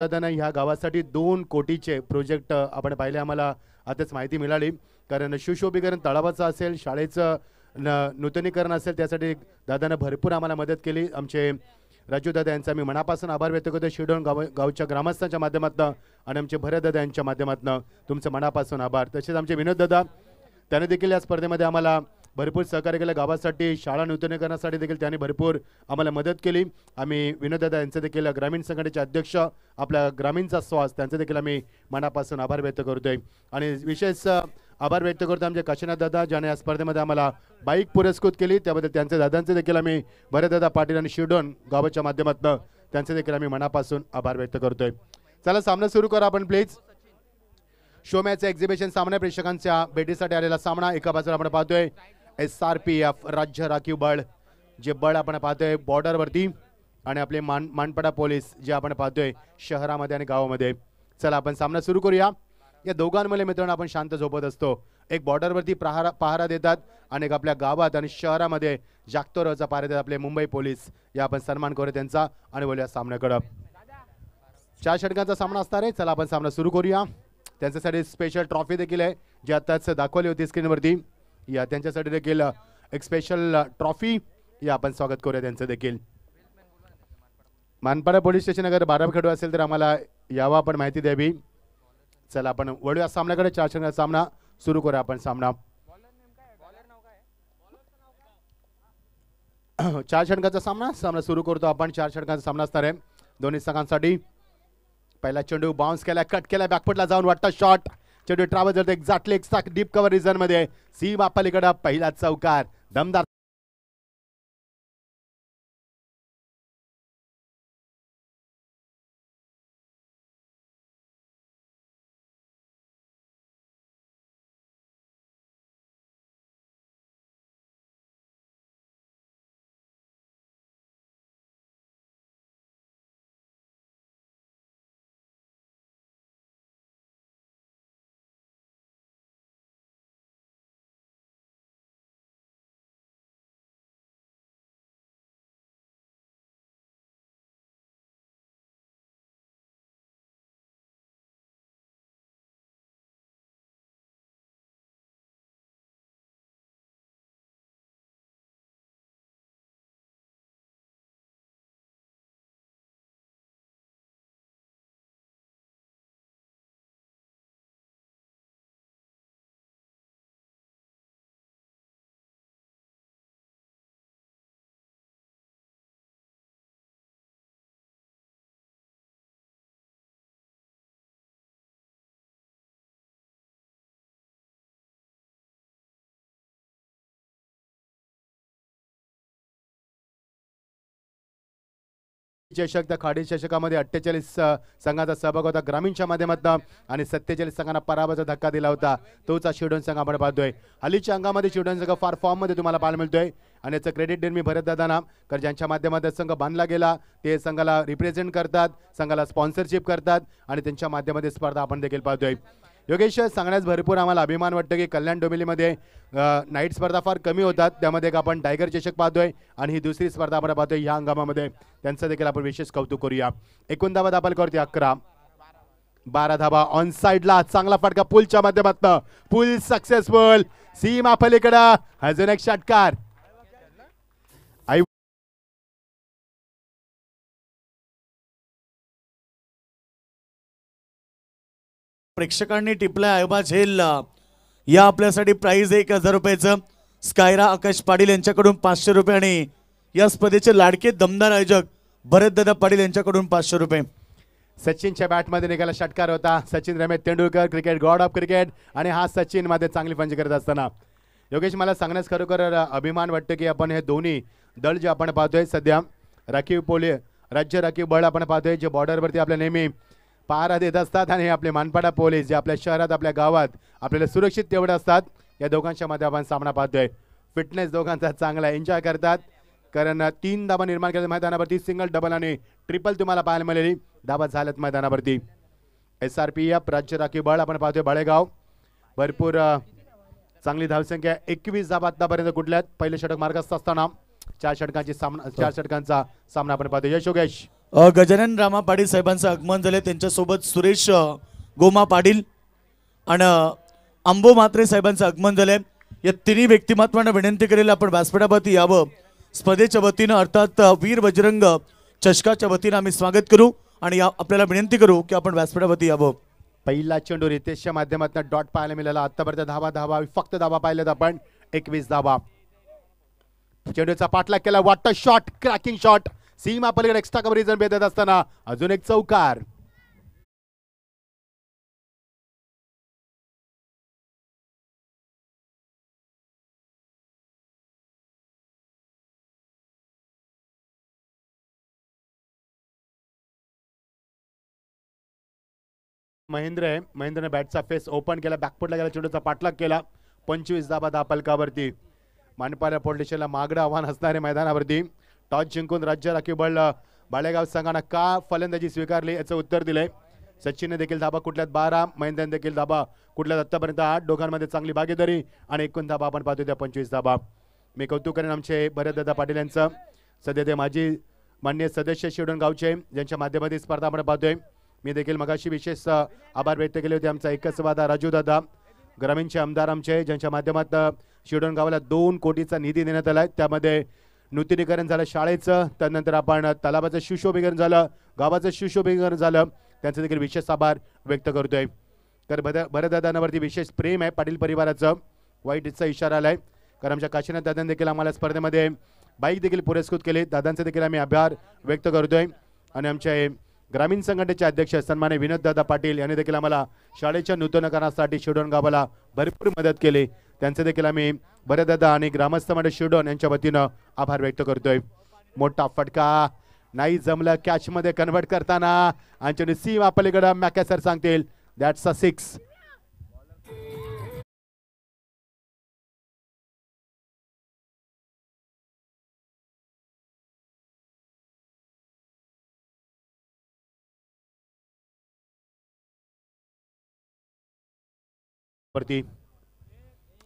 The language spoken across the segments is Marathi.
दादांना ह्या गावासाठी 2 कोटीचे प्रोजेक्ट आपण पाहिले, आम्हाला आताच माहिती मिळाली. कारण सुशोभीकरण तळावाचं असेल, शाळेचं नूतनीकरण असेल, त्यासाठी दादांना भरपूर आम्हाला मदत केली. आमचे राजू दादा यांचा मी मनापासून आभार व्यक्त करतो. शिरडोन गावच्या ग्रामस्थांच्या माध्यमातून आणि आमचे भरत दादा यांच्या माध्यमातून तुमचं मनापासून आभार. तसेच आमचे विनोद दादा, त्याने देखील या स्पर्धेमध्ये आम्हाला भरपूर सहकार्य केलं. गावासाठी शाळा नूतनीकरणासाठी देखील त्यांनी भरपूर आम्हाला मदत केली. आम्ही विनोद दादा यांचं देखील ग्रामीण संघटनेचे अध्यक्ष, आपल्या ग्रामीणचा श्वास, त्यांचं देखील आम्ही मनापासून आभार व्यक्त करतोय. आणि विशेष आभार व्यक्त करतो आमचे काशीनाथ दादा, ज्याने या स्पर्धेमध्ये आम्हाला बाईक पुरस्कृत केली. त्याबद्दल त्यांचे दादांचे देखील आम्ही भरतदादा पाटील आणि शिरडोन गावाच्या माध्यमातून त्यांचे देखील आम्ही मनापासून आभार व्यक्त करतोय. चला सामना सुरू करा आपण प्लीज. शो मॅच एक्झिबिशन सामना प्रेक्षकांच्या भेटीसाठी आलेला सामना. एका बाजूला आपण पाहतोय SRPF राज्य राखीव बळ, जे बळ आपण पाहतोय बॉर्डरवरती, आणि आपले मानपाडा पोलीस जे आपण पाहतोय शहरामध्ये आणि गावामध्ये. चला आपण सामना सुरू करूया. या दोघांमध्ये मित्रांनो आपण शांत झोपत असतो. एक बॉर्डरवरती पहारा देतात आणि एक आपल्या गावात आणि शहरामध्ये जागतो रोजचा पहारा देतात आपले मुंबई पोलीस. या आपण सन्मान करूया त्यांचा आणि बोलूया सामन्याकडं. 4 षटकांचा सामना असणार आहे. चला आपण सामना सुरू करूया. त्यांच्यासाठी स्पेशल ट्रॉफी देखील आहे, जी आताच दाखवली होती स्क्रीनवरती. या त्यांच्यासाठी देखील एक स्पेशल ट्रॉफी, या आपण स्वागत करूया त्यांचं देखील. मानपाडा पोलीस स्टेशन अगर 12 खेळू असेल तर आम्हाला यावा आपण माहिती द्यावी. चला आपण वळूया सामन्याकडे. 4 षटकांचा सामना सुरू करूया आपण सामना. 4 षटकांचा सामना सुरू करतो आपण. 4 षटकांचा सामना असणार आहे दोन्ही संघांसाठी. पहिला चेंडू बाउन्स केला, कट केला, बॅकफुटला जाऊन वाटतं शॉट. चेंडू ट्रॅव्हल करतो एक्झॅक्टली एक डीप कव्हर रिझन मध्ये. सीमा पलीकडे पहिला चौकार, दमदार चषक. त्या खाडी चषकामध्ये 48 संघाचा सहभाग होता ग्रामीणच्या माध्यमातून आणि 47 संघांना पराभवाचा धक्का दिला होता. तोच शिरडोन संघ आपण पाहतोय. हल्लीच्या अंगामध्ये शिरडोन संघ फार फॉर्म मध्ये तुम्हाला पाहायला मिळतोय आणि याचं क्रेडिट देईन मी भरत दादांना, कारण ज्यांच्या माध्यमातून संघ बांधला गेला ते संघाला रिप्रेझेंट करतात, संघाला स्पॉन्सरशिप करतात आणि त्यांच्या माध्यमातून स्पर्धा आपण देखील पाहतोय. योगेश, सांगण्यास भरपूर आम्हाला अभिमान वाटतं की कल्याण डोंबिवलीमध्ये नाईट स्पर्धा फार कमी होतात. त्यामध्ये एक आपण टायगर चषक पाहतोय आणि ही दुसरी स्पर्धा आपण पाहतोय ह्या हंगामामध्ये. त्यांचं देखील आपण विशेष कौतुक करूया. एकूण धावा दाखल करतोय 11. 12 धावा ऑन साइडला. चांगला फटका पुलच्या माध्यमातून. पुल सक्सेसफुल. सीमा पलीकडे अजून एक षटकार. प्रेक्षकांनी टिपला आयोबा झेल. या आपल्यासाठी प्राइज 1000 रुपयाचं. स्कायरा आकाश पाटील यांच्याकडून 500 रुपये आणि या स्पर्धेचे लाडके दमदार आयोजक भरतदादा पाटील यांच्याकडून 500 रुपये. सचिनच्या बॅटमध्ये निघाला षटकार होता. Sachin Ramesh Tendulkar, cricket God of cricket, आणि हा सचिन मध्ये चांगली पंच करत असताना. योगेश, मला सांगण्यास खरोखर अभिमान वाटतं की आपण हे दोन्ही दल जे आपण पाहतोय सध्या राखीव पोलीस राज्य राखीव बळ आपण पाहतोय, जे बॉर्डरवरती आपल्या नेहमी पहारा देत असतात, आणि आपले मानपाडा पोलीस जे आपल्या शहरात आपल्या गावात आपल्याला सुरक्षित तेवढे असतात. या दोघांच्या मध्ये आपण सामना पाहतोय. फिटनेस दोघांचा चांगला, एन्जॉय करतात, कारण 3 धाबा निर्माण केले मैदानावरती. सिंगल, डबल आणि ट्रिपल तुम्हाला पाहायला मिळाली धाबा झाल्यात मैदानावरती. SRPF राज्य राखीव बळ आपण पाहतोय बाळेगाव. भरपूर चांगली धावसंख्या, 21 धाबा आतापर्यंत कुठल्यात. पहिले षटक मार्गस्थ असताना 4 षटकांचा सामना आपण पाहतोय. यश योगेश. गजानन रामा पाटील साहेबांचं आगमन झाले, त्यांच्यासोबत सुरेश गोमा पाटील आणि अंबो म्हात्रे साहेबांचं आगमन झाले. या तिन्ही व्यक्तिमत्वांना विनंती करेल आपण व्यासपीठावरती यावं. स्पर्धेच्या वतीनं अर्थात वीर बजरंग चषकाच्या वतीनं आम्ही स्वागत करू आणि आपल्याला विनंती करू की आपण व्यासपीठावरती यावं. पहिला चेंडू रितेशच्या माध्यमातून डॉट पाहायला मिळाला. आतापर्यंत धावा फक्त धावा पाहिल्यात आपण 21 धावा. चेंडूचा पाठलाग केला. वाटतं शॉट, क्रॅकिंग शॉट, सीमा पलीकडे एक्स्ट्रा कव्हरेज भेटत असताना अजून एक चौकार. महेंद्रने बॅटचा फेस ओपन केला, बॅकफुटला गेला, चेंडूचा पाठलाग केला. 25 धाबा फलकावरती. मानपाला पोलिटिशियनला मागडं आव्हान असणारे मैदानावरती. टॉस जिंकून राज्य राखीव बळ बाळेगाव संघानं का फलंदाजी स्वीकारली याचं उत्तर दिलंय. सचिनने देखील धाबा कुठल्यात 12, महेंद्रने देखील धाबा कुठल्यात आतापर्यंत 8. दोघांमध्ये चांगली भागीदारी आणि एकूण धाबा आपण पाहतो त्या 25 धाबा. मी कौतुक करेन आमचे भरतदादा पाटील यांचं. सध्या ते माजी मान्य सदस्य शिवडण गावचे, ज्यांच्या माध्यमातून स्पर्धा आपण पाहतोय. मी देखील मगाशी विशेष आभार व्यक्त केले होते. आमचा एकच वादा राजू दादा ग्रामीणचे आमदार आमचे, ज्यांच्या माध्यमातून शिवडण गावाला 2 कोटीचा निधी देण्यात आला. त्यामध्ये नूतनीकरण झालं शाळेचं, त्यानंतर आपण तलावाचं सुशोभीकरण झालं, गावाचं सुशोभीकरण झालं. त्यांचे देखील विशेष आभार व्यक्त करतोय. तर भरतदादांवरती विशेष प्रेम आहे पाटील परिवाराचं. वाईटचा इशारा आलाय कारण आमच्या काशीनाथ दादांनी देखील आम्हाला स्पर्धेमध्ये बाईक देखील पुरस्कृत केले. दादांचे देखील आम्ही आभार व्यक्त करतोय. आणि आमचे ग्रामीण संघटनेचे अध्यक्ष सन्मान्य विनोददादा पाटील यांनी देखील आम्हाला शाळेच्या नूतनीकरणासाठी शिवडण गावाला भरपूर मदत केली. त्यांचे देखील आम्ही भरतदादा आणि ग्रामस्थ मंडळ शिवडण यांच्या वतीनं आभार व्यक्त करतोय. मोठा फटका नाही जमलं कॅच मध्ये कन्वर्ट करताना. आणि सीमा पलीकडे मॅकॅसर सांगतील दॅट्स अ 6.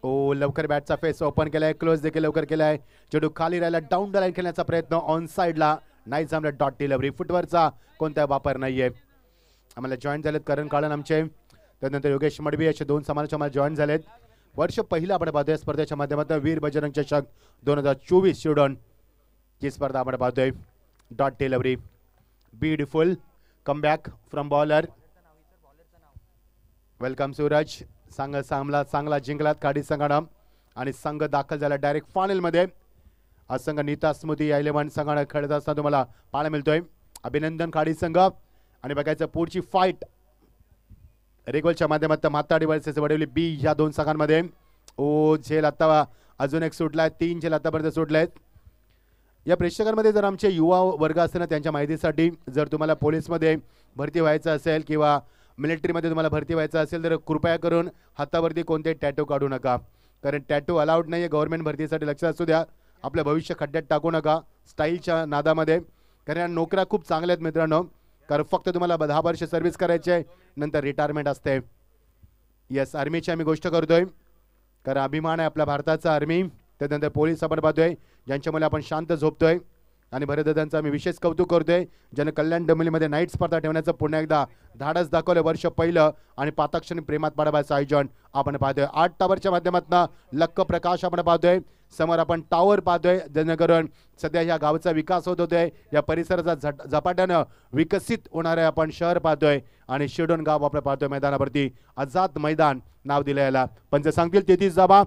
ओ लवकर बॅटचा फेस ओपन केलाय, क्लोज देखील लवकर केलाय. चेंडू खाली राहिला, डाऊन द लाईन खेळण्याचा प्रयत्न ऑन साइडला नाही जमला. डॉट डिलिव्हरी, फुटवरचा कोणता वापर नाहीये. आम्हाला जॉईन झालेत करण काळन आमचे, त्यानंतर योगेश मडवी असे 2 समालोचक आम्हाला जॉईन झालेत. वर्ष पहिला आपण पाहतोय स्पर्धेच्या माध्यमातून वीर बजरंग चषक 2024 शिवडण ही स्पर्धा आपण पाहतोय. Dot delivery, beautiful comeback from bowler. Welcome Suraj. संघ चांगला जिंकलात काडी संघानं आणि संघ दाखल झाला डायरेक्ट फायनल मध्ये. हा संघ नीता स्मृती या 11 संघानं खेळत असताना तुम्हाला पाहायला मिळतोय. अभिनंदन काडी संघ. आणि बघायचं पुढची फाईट रेगोलच्या माध्यमातून माताडी वर्सेस वडवली बी या 2 संघांमध्ये. ओ झेल आता अजून एक सुटलाय, 3 झेल आतापर्यंत सुटलेत. या प्रेक्षकांमध्ये जर आमचे युवा वर्ग असतील ना, त्यांच्या माहितीसाठी जर तुम्हाला पोलीसमध्ये भरती व्हायचं असेल किंवा मिलिटरीमध्ये तुम्हाला भरती व्हायचं असेल तर कृपया करून हातावरती कोणते टॅटू काढू नका, कारण टॅटू अलाउड नाही आहे गव्हर्नमेंट भरतीसाठी. लक्षात असू द्या, आपलं भविष्य खड्ड्यात टाकू नका स्टाईलच्या नादामध्ये, कारण नोकऱ्या खूप चांगल्या आहेत मित्रांनो. कारण फक्त तुम्हाला 10 वर्ष सर्व्हिस करायचे, नंतर रिटायरमेंट असते. येस, आर्मीची आम्ही गोष्ट करतोय कारण अभिमान आहे आपल्या भारताचा आर्मी. त्यानंतर पोलीस आपण पाहतोय ज्यांच्यामुळे आपण शांत झोपतोय. आणि भरतदादांचं आम्ही विशेष कौतुक करतोय, ज्याने कल्याण डोंबिवलीमध्ये नाईट स्पर्धा ठेवण्याचं पुन्हा एकदा धाडस दाखवलं. वर्ष पहिलं आणि पाताक्षणी प्रेमात पाडायचं आयोजन आपण पाहतोय. 8 टावरच्या माध्यमातून लक्क प्रकाश आपण पाहतोय. समोर आपण टावर पाहतोय, जेणेकरून सध्या या गावचा विकास होत होतोय, या परिसराचा झपाट्यानं विकसित होणारे आपण शहर पाहतोय. आणि शिवडण गाव आपण पाहतोय मैदानावरती. आझाद मैदान नाव दिलं याला. पंच सांगतील 33 धावा.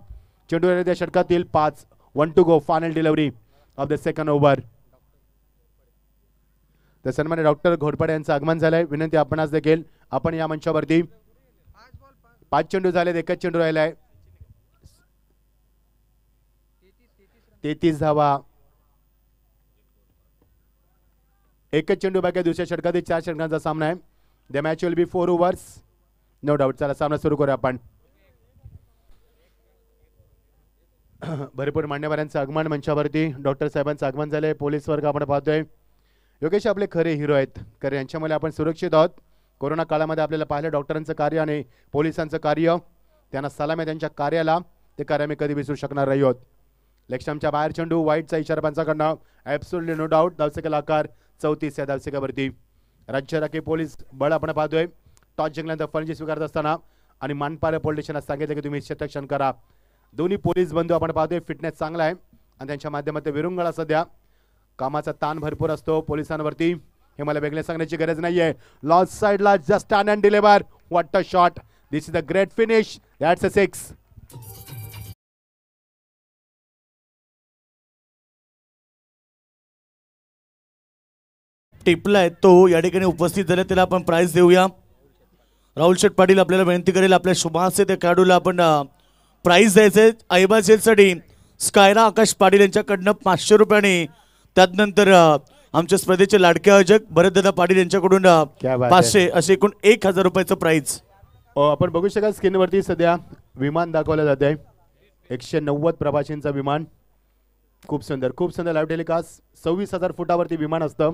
चेंडू त्या षटकातील 5. 1 to go. Final delivery of the second over. तर सन्मान्य डॉक्टर घोरपडे यांचं आगमन झालंय. विनंती आपणास देखील आपण या मंचावरती. 5 चेंडू झालेत, 1च चेंडू राहिलाय. 33 धावा. 1च चेंडू बाकी. दुसऱ्या षटकातील 4 षटकांचा सामना आहे. The match will be 4 overs, no doubt. चला सामना सुरू करूया आपण. भरपूर मान्यवरांचं आगमन मंचावरती. डॉक्टर साहेबांचं आगमन झालंय. पोलीस वर्ग आपण पाहतोय. योगेश आपले खरे हिरो आहेत, कारण यांच्यामुळे आपण सुरक्षित आहोत. कोरोना काळामध्ये आपल्याला पाहिलं डॉक्टरांचं कार्य आणि पोलिसांचं कार्य. त्यांना सलाम आहे त्यांच्या कार्याला. ते कार्य आम्ही कधी विसरू शकणार नाही आहोत. लेक्स्टमच्या बाहेर चेंडू, वाईटचा इशारा पंचाकडनं. Absolutely no doubt. धावसंख्येला आकार 34 या धावसेकावरती. राज्य राखीव पोलीस बळ आपण पाहतोय टॉस जिंकल्यानंतर फलंदाजी स्वीकारत असताना आणि मानपाडा पोलीस स्टेशनला सांगितलं की तुम्ही शतक्षण करा. दोन्ही पोलीस बंधू आपण पाहतोय फिटनेस चांगला आहे आणि त्यांच्या माध्यमातून विरुंगळा सध्या कामाचा ताण भरपूर असतो पोलिसांवरती. हे मला वेगळे सांगण्याची गरज नाहीये. लॉस साइडला just stand and deliver. What a shot. This is a great finish. That's a 6. टिपलाय तो या ठिकाणी उपस्थित झाले, त्याला आपण प्राइज देऊया. राहुल शेठ पाटील आपल्याला विनंती करेल आपल्या शुभाचे त्या खेळाडूला आपण प्राइज द्यायचे. ऐबा जेलसाठी स्कायरा आकाश पाटील यांच्याकडनं 500 रुपये आणि त्यानंतर आमच्या स्पर्धेचे लाडके आयोजक भरतदादा पाटील यांच्याकडून 500 असे एकूण 1000 रुपयाचं प्राइज. आपण बघू शकाल स्क्रीनवरती सध्या विमान दाखवलं जात आहे. 190 प्रवाशांचं विमान. खूप सुंदर लाईव्ह टेलिकास्ट. 26,000 फुटावरती विमान असतं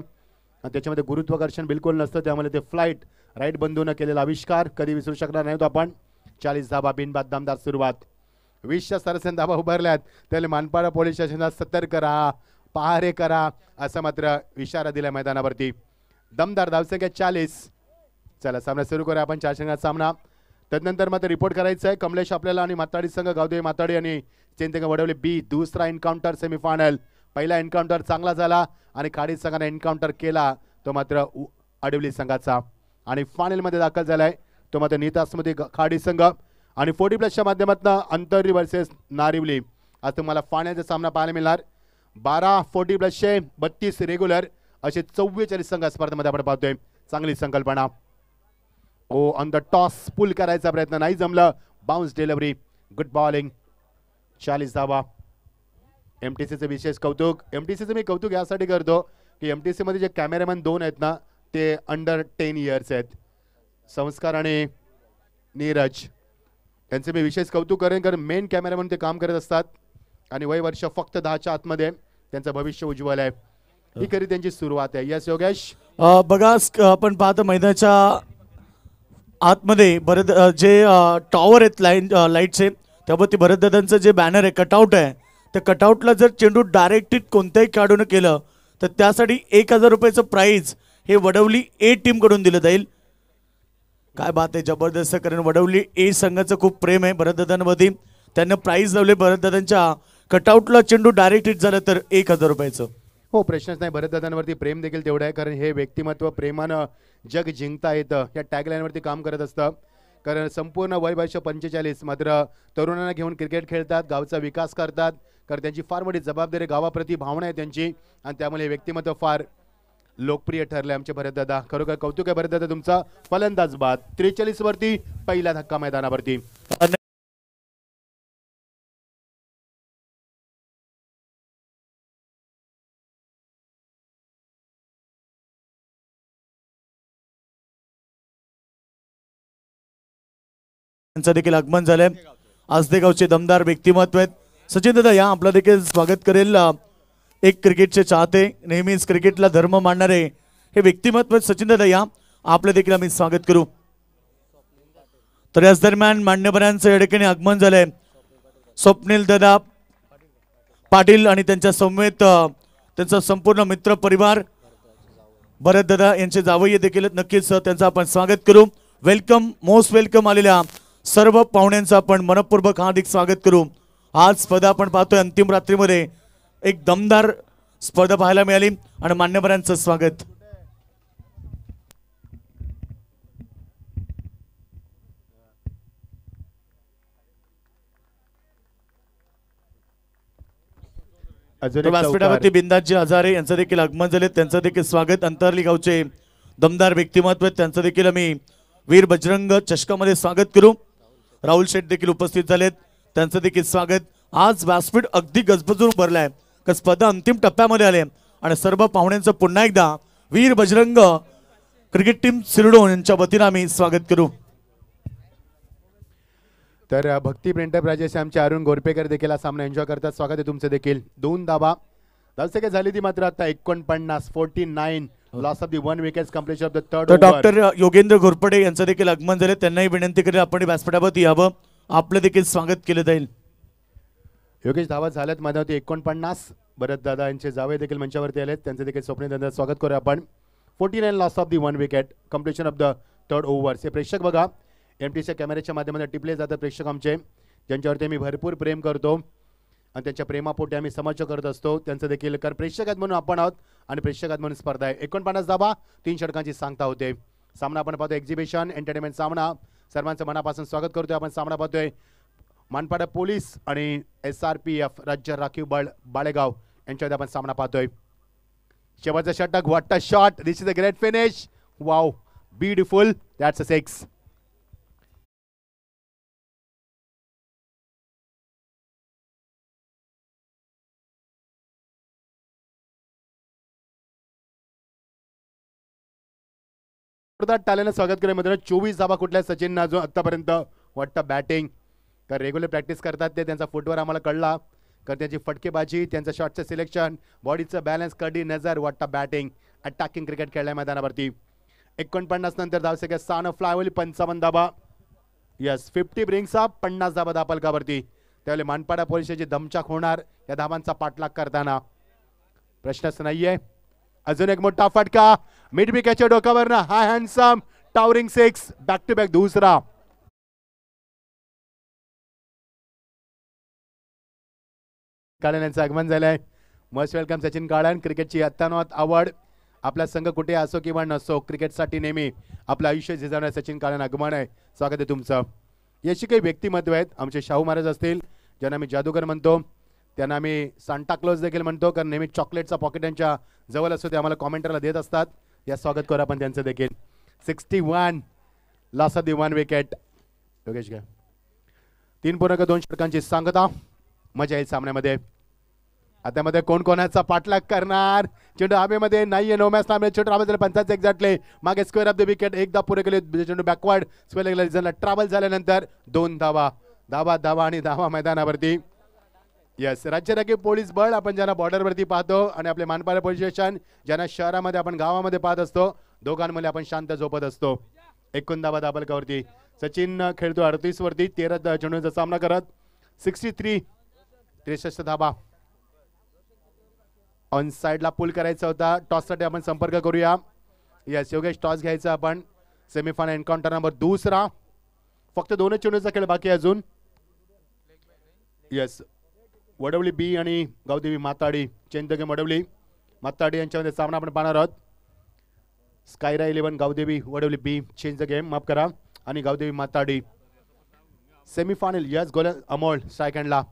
आणि त्याच्यामध्ये गुरुत्वाकर्षण बिलकुल नसतं, त्यामुळे ते फ्लाईट राईट बंधून केलेला आविष्कार कधी विसरू शकणार नाही. तो आपण 40 धाबा बिनबाद दमदार सुरुवात. 20च्या सरसेन धाबा उभारल्यात त्याला मानपाडा पोलीस स्टेशनला सतर्क करा, पहारे करा असा मात्र इशारा दिला मैदानावरती. दमदार धावसंख्या 40. चला सामना सुरू करूया आपण. 4 षटकांचा सामना. त्यानंतर मात्र रिपोर्ट करायचा आहे कमलेश आपल्याला आणि माताडी संघ गावदेवी माताडी आणि चेंतेंग वडवले बी. दुसरा एन्काउंटर सेमीफायनल. पहिला एन्काउंटर चांगला झाला आणि खाडी संघाने एन्काउंटर केला तो मात्र आडिवली संघाचा आणि फायनलमध्ये दाखल झालाय तो मात्र नीतासमध्ये खाडी संघ आणि 40+ माध्यमातून अंतरी वर्सेस नारिवली. आज तुम्हाला फायनलचा सामना पाहायला मिळणार. 12 40+, 32 रेग्युलर असे 44 संघ स्पर्धेमध्ये आपण पाहतोय. चांगली संकल्पना. ऑन द टॉस पुल करायचा प्रयत्न नाही जमलं. Bounce delivery. Good bowling. 40 धावा. MTCचं विशेष कौतुक. MTCचं मी कौतुक यासाठी करतो की MTC मध्ये जे कॅमेरामॅन 2 आहेत ना ते अंडर 10 इयर्स आहेत. संस्कार आणि नीरज त्यांचे मी विशेष कौतुक करेन कारण मेन कॅमेरामॅन ते काम करत असतात आणि वय वर्ष फक्त 10च्या आतमध्ये त्यांचं भविष्य उज्ज्वल आहे. ही खरी त्यांची सुरुवात आहे. यस योगेश. बघा आपण पाहतो मैदानाच्या आतमध्ये भरत जे टॉवर आहेत लाईटचे त्यावरती भरतदादांचं जे बॅनर आहे कटआउट आहे त्या कटआउटला जर चेंडू डायरेक्ट कोणत्याही खेळाडूने केलं तर त्यासाठी 1000 रुपयाचं प्राइज हे वडवली ए टीम कडून दिलं जाईल. काय बात आहे जबरदस्त. कारण वडवली ए संघाचं खूप प्रेम आहे भरतदादांमध्ये. त्यांना प्राइज लावले भरतदादांच्या कटआउटला चेंडू डायरेक्ट हिट झालं तर 1000 रुपयाचं. हो प्रश्नच नाही. भरतदादांवरती प्रेम देखील तेवढं आहे कारण हे व्यक्तिमत्व प्रेमानं जग जिंकता येतं या टॅगलाईनवरती काम करत असतं. कारण संपूर्ण वय वर्ष 45 मात्र तरुणांना घेऊन क्रिकेट खेळतात, गावचा विकास करतात. कारण त्यांची फार मोठी जबाबदारी गावाप्रती भावना आहे त्यांची आणि त्यामुळे व्यक्तिमत्व फार लोकप्रिय ठरले आमचे भरतदादा. खरोखर कौतुक आहे भरतदादा तुमचा. फलंदाज बाद. 43 वरती पहिला धक्का मैदानावरती. त्यांचं देखील आगमन झालंय. आसदेगावचे दमदार व्यक्तिमत्व आहेत. सचिन दादा या आपलं देखील स्वागत करेल. एक क्रिकेटचे चाहते नेहमीच क्रिकेटला धर्म मानणारे हे व्यक्तिमत्व सचिन दादा या आपलं देखील आम्ही स्वागत करू. तर याच दरम्यान मान्यवरांचं या ठिकाणी आगमन झालंय. स्वप्नील दादा पाटील आणि त्यांच्या समवेत त्यांचा संपूर्ण मित्र परिवार भरत दादा यांचे जावई देखील नक्कीच त्यांचं आपण स्वागत करू. वेलकम मोस्ट वेलकम आलेल्या सर्व पाहुण्यांचं आपण मनपूर्वक हार्दिक स्वागत करू. आज स्पर्धा आपण पाहतोय अंतिम रात्रीमध्ये एक दमदार स्पर्धा पाहायला मिळाली आणि मान्यवरांचं स्वागत. व्यासपीठावरती बिंदाजी हजारे यांचं देखील आगमन झाले. त्यांचं देखील स्वागत. अंतरली गावचे दमदार व्यक्तिमत्व त्यांचं देखील आम्ही वीर बजरंग चषकामध्ये स्वागत करू. राहुल शेठ देखील उपस्थित झालेत. त्यांचं देखील स्वागत. आज व्यासपीठ अगदी गजबजून भरलाय. स्पर्धा अंतिम टप्प्यामध्ये आले आणि सर्व पाहुण्यांचं पुन्हा एकदा वीर बजरंग क्रिकेट टीम सिरडोन यांच्या वतीनं आम्ही स्वागत करू. तर भक्ती प्रिंटर राजेश आमचे अरुण गोरपेकर देखील हा सामना एन्जॉय करतात. स्वागत आहे तुमचं देखील. 2 धाबा धावसंख्या झाली ती मात्र आता 49 49. Loss of the 1 wickets completion of the third. Doctor Yogendra Ghorpade यांचं देखील आगमन झाले. त्यांनाही विनंती करेल आपण व्यासपीठावरती यावं. आपलं देखील स्वागत केलं जाईल. योगेश धावा झाल्यात मैदानावरती 49. भरत दादा यांचे जावे देखील मंचावरती आलेत, त्यांचे देखील स्वप्नील दादा स्वागत करूया आपण. 49 loss of the 1 wicket, completion of the third overs. हे प्रेक्षक बघा MTच्या कॅमेऱ्याच्या माध्यमातून टिपले जातात प्रेक्षक आमचे, ज्यांच्यावरती आम्ही भरपूर प्रेम करतो आणि त्यांच्या प्रेमापोटी आम्ही समाचार करत असतो. त्यांचं देखील कारण प्रेक्षक आहेत म्हणून आपण आहोत आणि प्रेक्षक आहेत म्हणून स्पर्धा आहे. 49 धाबा 3 षटकांची सांगता होते. सामना आपण पाहतो एक्झिबिशन एंटरटेनमेंट सामना. सर्वांचं मनापासून स्वागत करतोय आपण. सामना पाहतोय मानपाडा पोलीस आणि SRPF राज्य राखीव बळ बाळेगाव यांच्यामध्ये आपण सामना पाहतोय. शेवटचा षटक, what a shot, this is a great finish, wow, beautiful, that's a 6. टाळ्याने स्वागत केलं मित्रांनो. 24 धाबा कुठल्या सचिन अजून आतापर्यंत. व्हॉट अ बॅटिंग, कारण रेग्युलर प्रॅक्टिस करतात ते, त्यांचा फुटवर आम्हाला कळला, कारण त्यांची फटकेबाजी, त्यांचं शॉटचं सिलेक्शन, बॉडीचं बॅलन्स, कडी नजर, what a batting, attacking cricket खेळल्या मैदानावरती. 49 नंतर धावसंख्या 6 फ्लाय होईल, 55 धाबा. यस, 50 ब्रिंग्स अप, 50 धाबा दापलकावरती. त्यावेळी मानपाडा पोलिसांची दमछाक होणार या धाबांचा पाठलाग करताना, प्रश्नच नाहीये. अजून एक मोठा फटका मिड विकेटच्या डोक्यावरनं, हा handsome towering 6, back to back दुसरा. काळन यांचं आगमन झालंय. Must welcome Sachin Kalan. क्रिकेटची अत्यानवत आवड, आपला संघ कुठे असो किंवा नसो, क्रिकेटसाठी नेहमी आपलं आयुष्य झिजवणारे सचिन काळन आगमन आहे. स्वागत आहे तुमचं. याची काही व्यक्तिमत्व आहेत. आमचे शाहू महाराज असतील, ज्यांना आम्ही जादूगर म्हणतो, त्यांना आम्ही सांता क्लॉज देखील म्हणतो, कारण नेहमी चॉकलेटचा पॉकेट त्यांच्या जवळ असतो, ते आम्हाला कॉमेंटरला देत असतात. या स्वागत करू आपण त्यांचं देखील. 61 loss of the 1 wicket. Yogesh घ्या. 3.2 षटकांची सांगता. मजा येईल सामन्यामध्ये. आता मध्ये कोण कोणाचा पाठलाग करणार. चेंडू हवेमध्ये नाहीये, नो मॅच नामे चेंडू हवेमध्ये 50 एक्झॅक्टली मागे स्क्वेअर ऑफ द विकेट, एकदा पुरे केले चेंडू बॅकवर्ड स्क्वेअर ट्रॅव्हल झाल्यानंतर 2 धावा, धावा धावा आणि धावा मैदानावरती. यस, राज्य राखीव पोलीस बळ आपण ज्यांना बॉर्डरवरती पाहतो आणि आपले मानपाडा पोलीस स्टेशन ज्यांना शहरामध्ये आपण गावामध्ये पाहत असतो, दोघांमध्ये आपण शांत झोपत असतो. 51 धावा दाबलकावरती. सचिन खेळतो 38 वरती, 13 चेंडूचा सामना करत. 63 63 धाबा. ऑन साइडला पुल करायचा होता. टॉससाठी आपण संपर्क करूया. यस, योगेश टॉस घ्यायचा आपण. सेमीफायनल एन्काउंटर नंबर दुसरा. फक्त 2 चेंडूचा खेळ बाकी अजून. यस, वडवली बी आणि Gavdevi Matadi, change the game Wadavali Matadi यांच्यामध्ये सामना आपण पाहणार आहोत. स्कायरा 11 Gavdevi, Wadavali B, change the game, माफ करा, आणि गावदेवी माताडी. सेमीफायनल. यस, गोल अमोल स्ट्राईक हँडला.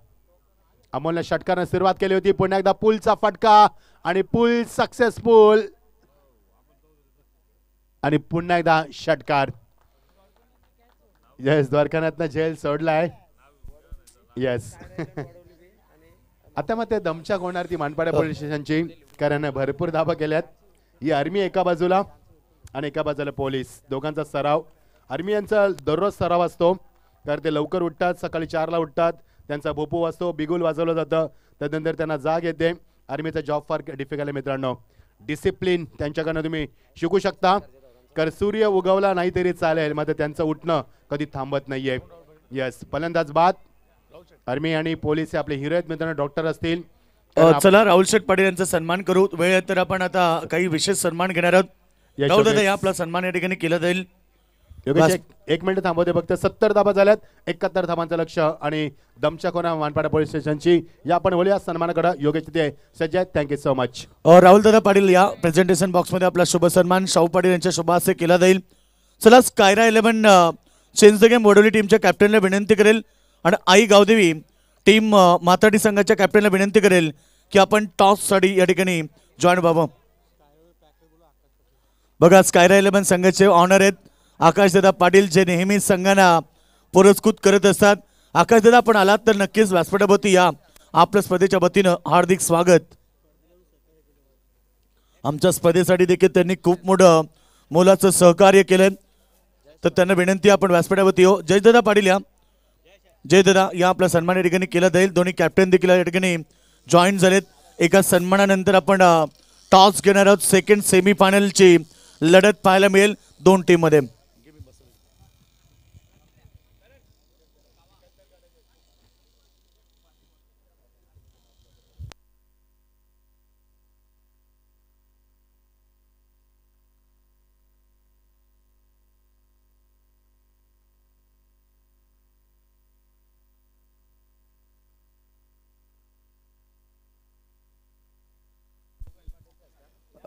अमोलने षटकाराने सुरुवात केली होती. पुन्हा एकदा पुलचा फटका आणि पुल सक्सेसफुल आणि पुन्हा एकदा षटकार. यस, द्वारकानाथनं झेल सोडलाय. यस आता मग ते दमछाक होणार ती मानपाडा पोलीस स्टेशनची, कारण भरपूर धाबा केल्यात. ही आर्मी एका बाजूला आणि एका बाजूला पोलीस, दोघांचा सराव. आर्मी यांचा दररोज सराव असतो, कारण ते लवकर उठतात, सकाळी 4ला उठतात, त्यांचा भोपू वाजतो, बिगुल वाजवलं जातं, त्यानंतर त्यांना जाग येते. आर्मीचा जॉब फार डिफिकल्ट आहे मित्रांनो. डिसिप्लिन त्यांच्याकडनं तुम्ही शिकू शकता, कारण सूर्य उगवला नाही तरी चालेल, मात्र त्यांचं उठणं कधी थांबत नाहीये. यस, फलंदाज बाद. आर्मी आणि पोलीस आपले हिरो आहेत मित्रांनो, डॉक्टर असतील. चला राहुल शेठ पाटील यांचा सन्मान करू. वेळ आहे तर आपण आता काही विशेष सन्मान घेणार आहोत. राहुल दादा, या आपला सन्मान या ठिकाणी केला जाईल. एक मिनिट थांबवते फक्त. 70 धाबा झाल्यात, 71 धाबांचं लक्ष आणि दमछाक होणार मानपाडा पोलीस स्टेशनची. या आपण बोलूया सन्मानाकडे. योगेश तिथे सज्ज आहेत. Thank you so much. Rahul Dada Patil, या प्रेझेंटेशन बॉक्स मध्ये आपला शुभ सन्मान शाहू पाटील यांच्या शुभ हस्ते केला जाईल. चला, स्कायरा 11 चेंज द गेम वडोली टीमच्या कॅप्टनला विनंती करेल आणि आई गावदेवी टीम माताडी संघाच्या कॅप्टनला विनंती करेल की आपण टॉस साठी या ठिकाणी जॉईन व्हावं. बघा, स्कायरा 11 संघाचे ऑनर आहेत आकाशदादा पाटील, जे नेहमी संघांना पुरस्कृत करत असतात. आकाशदादा, आपण आलात तर नक्कीच व्यासपीठावरती या. आपल्या स्पर्धेच्या वतीनं हार्दिक स्वागत. आमच्या स्पर्धेसाठी देखील त्यांनी खूप मोठं मोलाचं सहकार्य केलंय, तर त्यांना विनंती आपण व्यासपीठावरती येऊ. जयदादा पाटील या. जयदादा, या आपला सन्मान या ठिकाणी केला जाईल. दोन्ही कॅप्टन देखील या ठिकाणी जॉईन झालेत. एका सन्मानानंतर आपण टॉस घेणार आहोत. सेकंड सेमीफायनलची लढत पाहायला मिळेल 2 टीम मध्ये.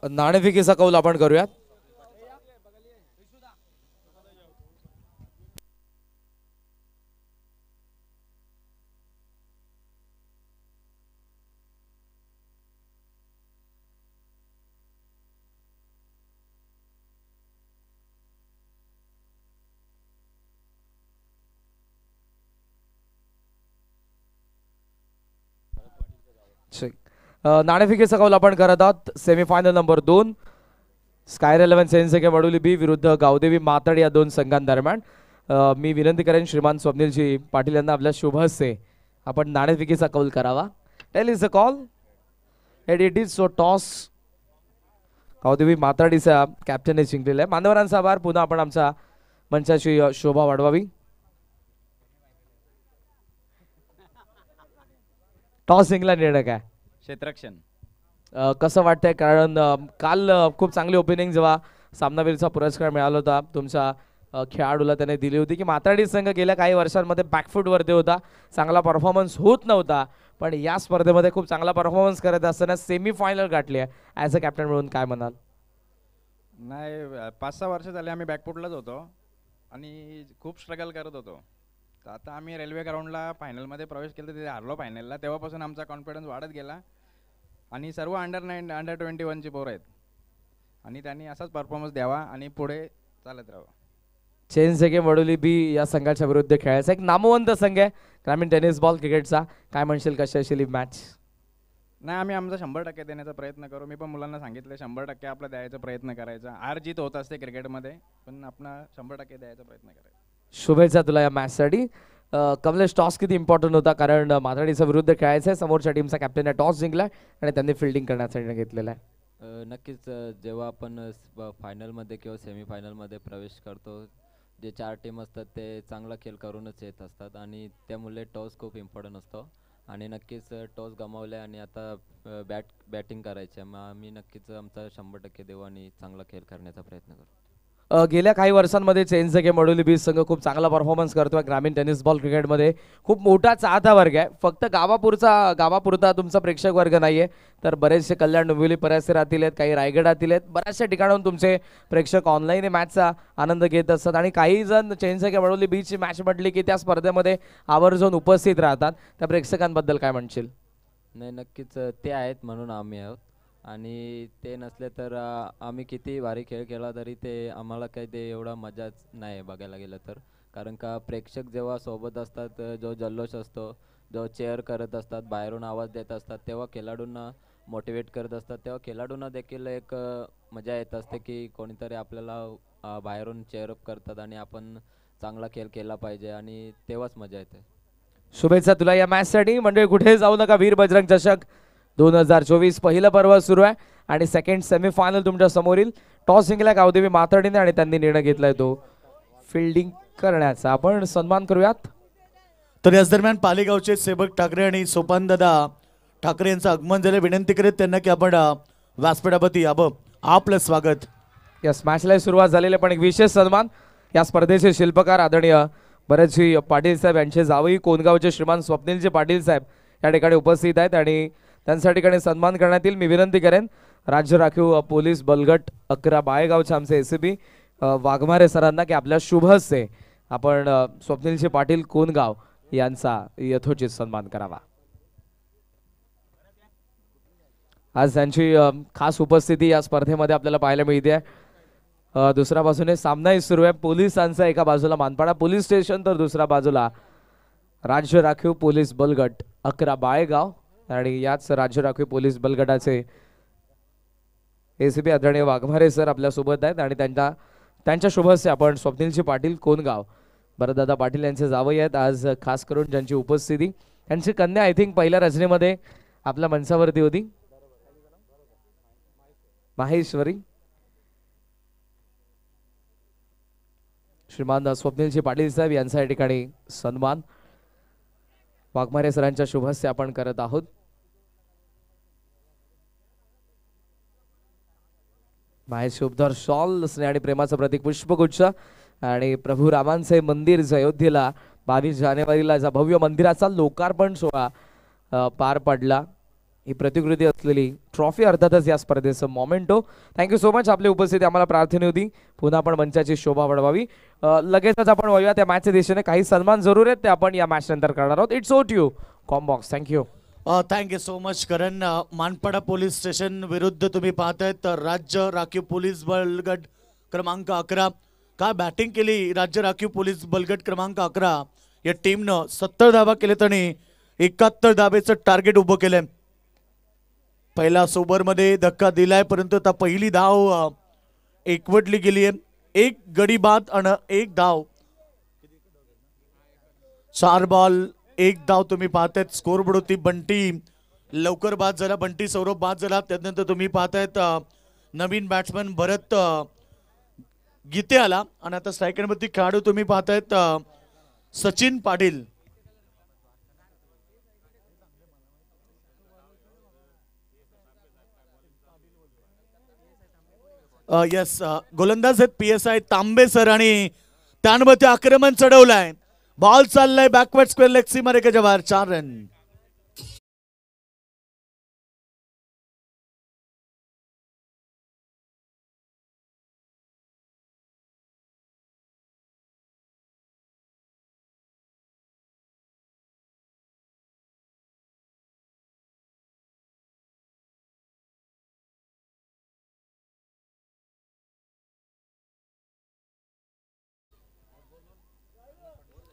नाणेफेकीचा कौल आपण करूयात. नाणेफेकीचा कौल आपण करत आहोत. सेमीफायनल नंबर 2 स्कायर 11 सेन्सेके मडुली बी विरुद्ध गावदेवी मातड या दोन संघांदरम्यान. मी विनंती करेन श्रीमान स्वप्नीलजी पाटील यांना आपल्या शुभ हस्ते आपण नाणेफेकीचा कौल करावा. Tail is a call it is so toss. Gavdevi मातडीचा कॅप्टनने जिंकलेला आहे. मान्यवरांचा आभार. पुन्हा आपण आमच्या मंचाची शोभा वाढवावी. टॉस जिंकला निर्णय काय क्षेत्ररक्षण. कसं वाटतंय कारण काल खूप चांगली ओपनिंग जेव्हा सामनावीरचा पुरस्कार मिळाला होता तुमच्या खेळाडूला त्याने दिली होती की मातडी संघ गेल्या काही वर्षांमध्ये बॅकफूटवरती होता, चांगला परफॉर्मन्स होत नव्हता, पण या स्पर्धेमध्ये खूप चांगला परफॉर्मन्स करत असताना सेमीफायनल गाठली आहे. ॲज अ कॅप्टन म्हणून काय म्हणाल? नाही 5-6 वर्ष झाले आम्ही बॅकफुटलाच होतो आणि खूप स्ट्रगल करत होतो. तर आता आम्ही रेल्वे ग्राउंडला फायनलमध्ये प्रवेश केला, तिथे हारलो फायनलला. तेव्हापासून आमचा कॉन्फिडन्स वाढत गेला आणि सर्व अंडर 21ची पोरं आहेत आणि त्यांनी असाच परफॉर्मन्स द्यावा आणि पुढे चालत राहावं. चेन्सेके मडोली बी या संघाच्या विरुद्ध खेळायचा एक नामवंत संघ आहे ग्रामीण टेनिस बॉल क्रिकेटचा. काय म्हणशील कशी असेल ही मॅच? नाही, आम्ही आमचा 100% देण्याचा प्रयत्न करू. मी पण मुलांना सांगितलं 100% आपला द्यायचा प्रयत्न करायचा. हार जीत होत असते क्रिकेटमध्ये, पण आपण 100% द्यायचा प्रयत्न करायचा. शुभेच्छा तुला या मॅचसाठी. कमलेश, टॉस किती इम्पॉर्टंट होता कारण मातडीच्या विरुद्ध खेळायचं आहे. समोरच्या टीमचा कॅप्टनने टॉस जिंकला आणि त्यांनी फिल्डिंग करण्याचा निर्णय घेतलेला आहे. नक्कीच जेव्हा आपण फायनलमध्ये किंवा सेमीफायनलमध्ये प्रवेश करतो, जे 4 टीम असतात ते चांगला खेळ करूनच येत असतात आणि त्यामुळे टॉस खूप इम्पॉर्टंट असतो आणि नक्कीच टॉस गमावले आणि आता बॅटिंग करायची आहे. मग आम्ही नक्कीच आमचा 100% देऊ आणि चांगला खेळ करण्याचा प्रयत्न करू. गेल्या काही वर्षांमध्ये चेन्सेके मडोली बीच संघ खूप चांगला परफॉर्मन्स करतोय ग्रामीण टेनिस बॉल क्रिकेटमध्ये. खूप मोठा चाहता वर्ग आहे. फक्त गावापुरता तुमचा प्रेक्षक वर्ग नाहीये, तर बरेचसे कल्याण डोंबिवली परिसरातील आहेत, काही रायगडातील आहेत, बऱ्याचशा ठिकाणाहून तुमचे प्रेक्षक ऑनलाईन मॅचचा आनंद घेत असतात आणि काही जण चेन्सेके मडोली बीचची मॅच म्हटली की त्या स्पर्धेमध्ये आवर्जून उपस्थित राहतात. त्या प्रेक्षकांबद्दल काय म्हणशील? नाही, नक्कीच ते आहेत म्हणून आम्ही आहोत आणि ते नसले तर आम्ही किती भारी खेळ खेळला तरी ते आम्हाला काही ते एवढा मजाच नाही बघायला गेलं तर. कारण का प्रेक्षक जेव्हा सोबत असतात, जो जल्लोष असतो, जो चेअर करत असतात, बाहेरून आवाज देत असतात, तेव्हा खेळाडूंना मोटिवेट करत असतात, तेव्हा खेळाडूंना देखील एक मजा येत असते की कोणीतरी आपल्याला बाहेरून चेअरअप करतात आणि आपण चांगला खेळ केला पाहिजे आणि तेव्हाच मजा येते. शुभेच्छा तुला या मॅचसाठी. मंडळी कुठे जाऊ नका. वीर बजरंग चषक 2024 पहिलं पर्व सुरू आहे आणि सेकंड सेमीफायनल तुमच्या समोरील. टॉस जिंकला गावदेवी मातडीने आणि त्यांनी निर्णय घेतलाय तो फिल्डिंग करण्याचा. आपण सन्मान करूयात. तर याच दरम्यान पालेगावचे सेवक ठाकरे आणि सोपानदादा ठाकरे यांचं आगमन झाले. विनंती करीत त्यांना की आपण व्यासपीठावरती यावं. आपलं स्वागत. यस, मॅचला सुरुवात झालेली पण एक विशेष सन्मान. या स्पर्धेचे शिल्पकार आदरणीय भरतजी पाटील साहेब यांचे जावई कोणगावचे श्रीमान स्वप्नीलजी पाटील साहेब या ठिकाणी उपस्थित आहेत आणि त्यांच्या ठिकाणी सन्मान करण्यात येईल. मी विनंती करेन राज्य राखीव पोलीस बलगट 11 बाळेगावचे आमचे एसीपी वाघमारे सरांना की आपल्या शुभ हस्ते आपण स्वप्नीलजी पाटील कोणगाव यांचा यथोचित सन्मान करावा. आज त्यांची खास उपस्थिती या स्पर्धेमध्ये आपल्याला पाहायला मिळते. दुसऱ्या बाजूने सामनाही सुरू आहे. पोलिसांचा एका बाजूला मानपाडा पोलीस स्टेशन तर दुसऱ्या बाजूला राज्य राखीव पोलीस बलगट 11 बाळेगाव आणि याच राज्य राखीव पोलीस बलगटाचे एसीपी आदरणीय वाघमारे सर आपल्या सोबत आहेत आणि त्यांच्या शुभ हस्ते आपण स्वप्नीलजी पाटील कोणगाव भरतदादा पाटील यांचे जावई आहेत आज खास करून ज्यांची उपस्थिती. त्यांची कन्या आय थिंक पहिल्या रचनेमध्ये आपल्या मंचावरती होती, माहेश्वरी. श्रीमान स्वप्नीलजी पाटील साहेब यांचा या ठिकाणी सन्मान वाघमारे सरांच्या शुभ हस्ते आपण करत आहोत. माहेश शुभधर शॉल स्नेह आणि प्रेमाचं प्रतीक पुष्पगुच्छ आणि प्रभू रामांचे मंदिर जे अयोध्येला 22 जानेवारीला भव्य मंदिराचा लोकार्पण सोहळा पार पडला ही प्रतिकृती असलेली ट्रॉफी अर्थातच या स्पर्धेचं मोमेंटो. Thank you so much. आपली उपस्थिती आम्हाला प्रार्थना होती. पुन्हा आपण मंचाची शोभा वाढवावी. लगेचच आपण वळूया त्या मॅचच्या दिशेने. काही सन्मान जरूर आहेत ते आपण या मॅच नंतर करणार आहोत. It's over to you combox. Thank you. Thank you so much Karan. Manpada police station विरुद्ध तुम्ही पाहतायत राज्य राखीव पोलीस बल गट क्रमांक 11. काय बॅटिंग केली राज्य राखीव पोलीस बलगट क्रमांक 11 या टीमनं. 70 धावा केलेत आणि 71 धावेचं टार्गेट उभं केलंय. पहिला ओव्हरमध्ये धक्का दिलाय परंतु आता पहिली धाव एकवटली गेली आहे. एक गडी बाद आणि एक धाव. 4 बॉल 1 धाव तुम्ही पाहतायत. स्कोर बोर्ड होती. बंटी लवकर बाद झाला. बंटी सौरभ बाद झाला. त्यानंतर तुम्ही पाहतायत नवीन बॅट्समन भरत गीते आला आणि आता स्ट्रायकरवरती खेळाडू तुम्ही पाहतायत सचिन पाटील. यस गोलंदाज आहेत PSI तांबे सर आणि त्यानंतर आक्रमण चढवलाय. बॉल चाललाय बॅकवर्ड स्क्वेअर लेग सीमा रेखेच्या बाहेर. 4 रन.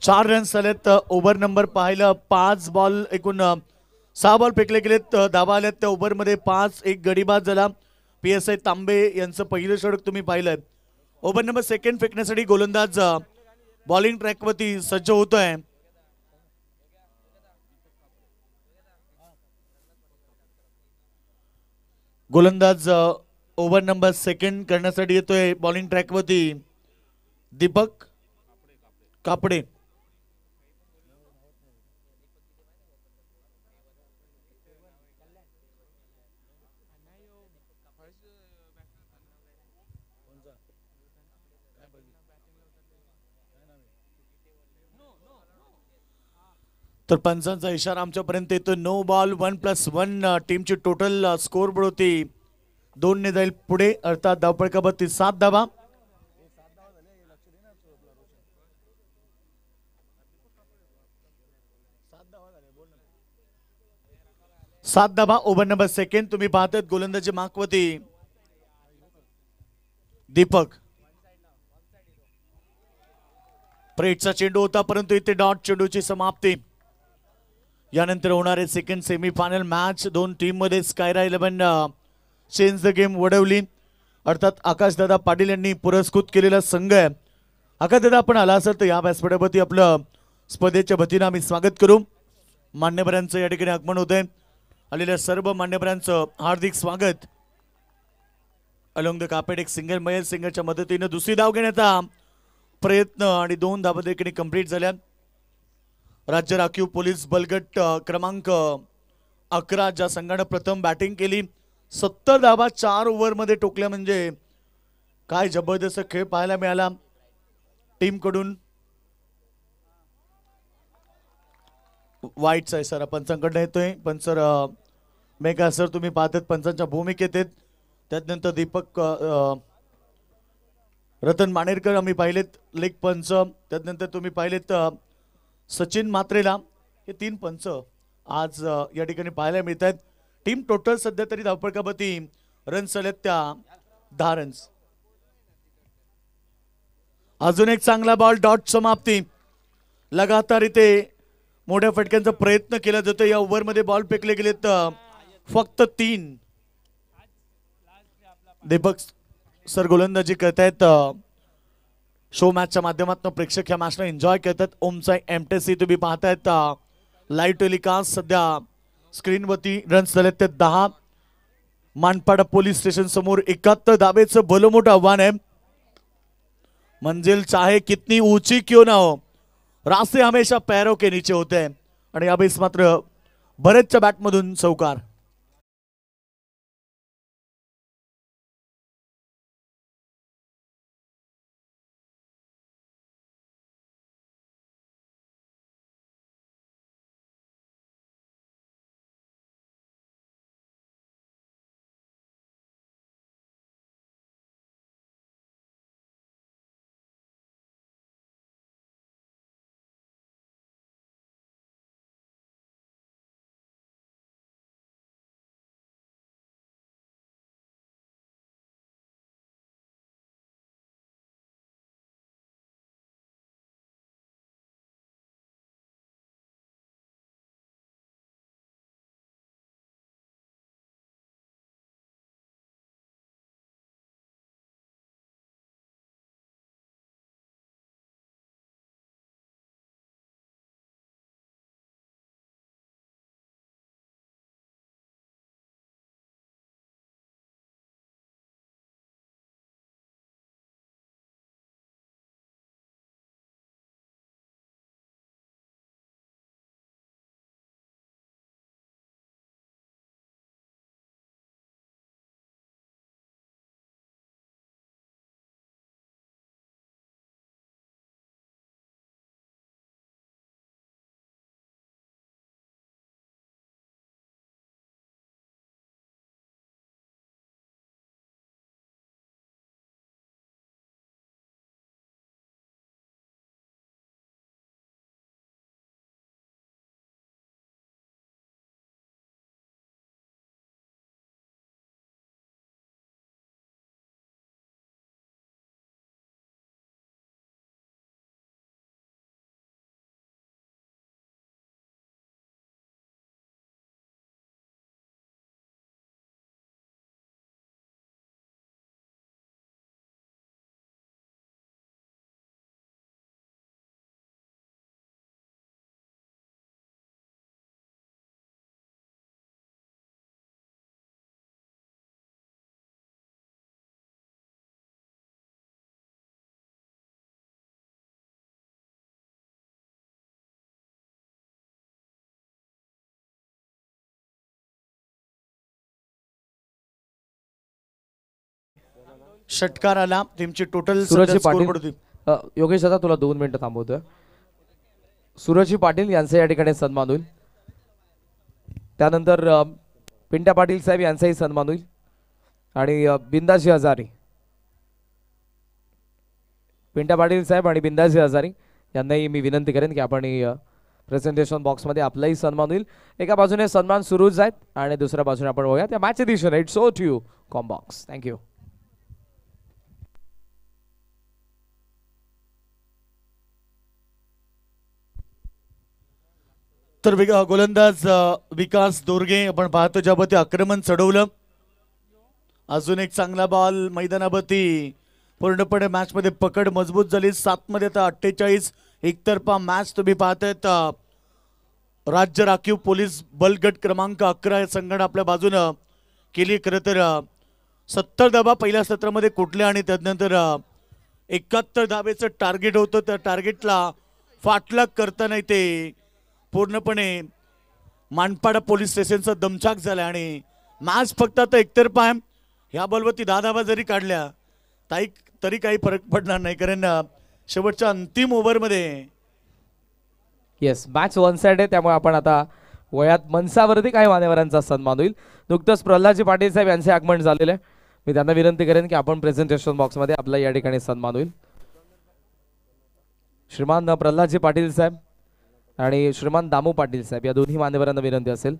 चार रन्स झालेत. ओव्हर नंबर पाहिलं 5 बॉल एकूण 6 बॉल फेकले गेलेत. धावा आल्यात त्या ओव्हरमध्ये 5. एक गडीबाद झाला. PSI तांबे यांचं पहिलं षटक तुम्ही पाहिलंय. ओव्हर नंबर सेकंड फेकण्यासाठी गोलंदाज बॉलिंग ट्रॅकवरती सज्ज होतोय. गोलंदाज ओव्हर नंबर सेकंड करण्यासाठी येतोय बॉलिंग ट्रॅकवरती दीपक कापडे. तर पंचांचा इशारा आमच्यापर्यंत येतो. नो बॉल 1+1 टीमची टोटल स्कोर बोर्ड होती 2 ने जाईल पुढे अर्थात धावपळकावरती 7 धावा. ओव्हर नंबर सेकंड तुम्ही पाहतात गोलंदाजी माकवती दीपक. प्रेटचा चेंडू होता परंतु इथे डॉट चेंडूची समाप्ती. यानंतर होणारे सेकंड सेमीफायनल मॅच 2 टीम मध्ये स्कायरा 11 चेंज द गेम वडवली अर्थात आकाशदादा पाटील यांनी पुरस्कृत केलेला संघ आहे. आकाशदादा आपण आला असेल तर या व्यासपीठावरती आपलं स्पर्धेच्या वतीनं आम्ही स्वागत करू. मान्यवरांचं या ठिकाणी आगमन होतंय. आलेल्या सर्व मान्यवरांचं हार्दिक स्वागत. अलोंग द कार्पेट एक सिंगल महेश सिंगरच्या मदतीनं दुसरी धाव घेण्याचा प्रयत्न आणि 2 धावा देखील कंप्लीट झाल्या. राज्य राखीव पोलीस बलगट क्रमांक 11 ज्या संघानं प्रथम बॅटिंग केली 70 धावा 4 ओव्हरमध्ये टोकल्या म्हणजे काय जबरदस्त खेळ पाहायला मिळाला टीम कडून. वाईटचा इशारा पंचांकडे येतोय. पण सर मेघा सर तुम्ही पाहतात पंचांच्या भूमिकेत आहेत. त्यानंतर दीपक रतन मानेरकर आम्ही पाहिलेत लेग पंच. त्यानंतर तुम्ही पाहिलेत सचिन मात्रेला. हे 3 पंच आज या ठिकाणी पाहायला मिळत आहेत. टीम टोटल सध्या तरी धावपळकावरती रन्स आलेत त्या 10 रन्स. अजून एक चांगला बॉल डॉट समाप्ती. लगातार इथे मोठ्या फटक्यांचा प्रयत्न केला जातो. या ओव्हरमध्ये बॉल फेकले गेलेत फक्त 3. दीपक सर गोलंदाजी करतायत. शो मॅचच्या माध्यमातून प्रेक्षक या मॅचला एन्जॉय करतात. ओमसाई MTC तुम्ही पाहतायत लाईव्ह टेलिकास्ट. सध्या स्क्रीनवरती रन्स झालेत ते 10. मानपाडा पोलीस स्टेशन समोर 71 धावेचं भलं मोठं आव्हान आहे. मंजिल चाहे कितनी ऊंची क्यों ना हो रास्ते हमेशा पैरों के नीचे होते हैं. आणि यावेळेस मात्र भरतच्या बॅटमधून चौकार. षटकार आला. टीमची टोटल सूरज स्कोर पाटील योगेश दादा तुला 2 मिनिटं थांबवतोय. सूरज पाटील यांचा या ठिकाणी सन्मान होईल. त्यानंतर पिंट्या पाटील साहेब यांचाही सन्मान होईल आणि बिंदाजी हजारी, पिंट्या पाटील साहेब आणि बिंदाजी हजारी यांनाही मी विनंती करेन की आपण प्रेझेंटेशन बॉक्समध्ये आपलाही सन्मान होईल. एका बाजूने सन्मान सुरूच आहेत आणि दुसऱ्या बाजूने आपण बघूया त्या मॅच दिशेने. It's so to you combox. Thank you. तर गोलंदाज विकास दोरगे आपण पाहतो ज्यामध्ये आक्रमण चढवलं. अजून एक चांगला बॉल मैदानाभती. पूर्णपणे मॅच मध्ये पकड मजबूत झाली. 7 मध्ये आता 48 एकतर्फा मॅच तुम्ही पाहतायत. राज्य राखीव पोलीस बल गट क्रमांक 11 संघटना आपल्या बाजूनं केली. खरं तर 70 धावा पहिल्या सत्रामध्ये कुठल्या आणि त्यानंतर 71 धावेचं टार्गेट होतं. त्या टार्गेटला फाटलाग करताना ते पूर्णपणे मानपाडा पोलीस स्टेशनचा दमछाक झाला आणि मॅच फक्त आता एकतर्फा आहे. ह्या बॉलवरती 10 धावा जरी काढल्या तरी काही फरक पडणार नाही कारण शेवटच्या अंतिम ओव्हरमध्ये येस मॅच वन साइड आहे. त्यामुळे आपण आता वयात मनसावरती काही मान्यवरांचा सन्मान होईल. नुकतंच प्रल्हादजी पाटील साहेब यांचे आगमन झालेले आहे. मी त्यांना विनंती करेन की आपण प्रेझेंटेशन बॉक्समध्ये आपला या ठिकाणी सन्मान होईल. श्रीमान प्रल्हादजी पाटील साहेब आणि श्रीमान दामू पाटील साहेब या दोन्ही मान्यवरांना विनंती असेल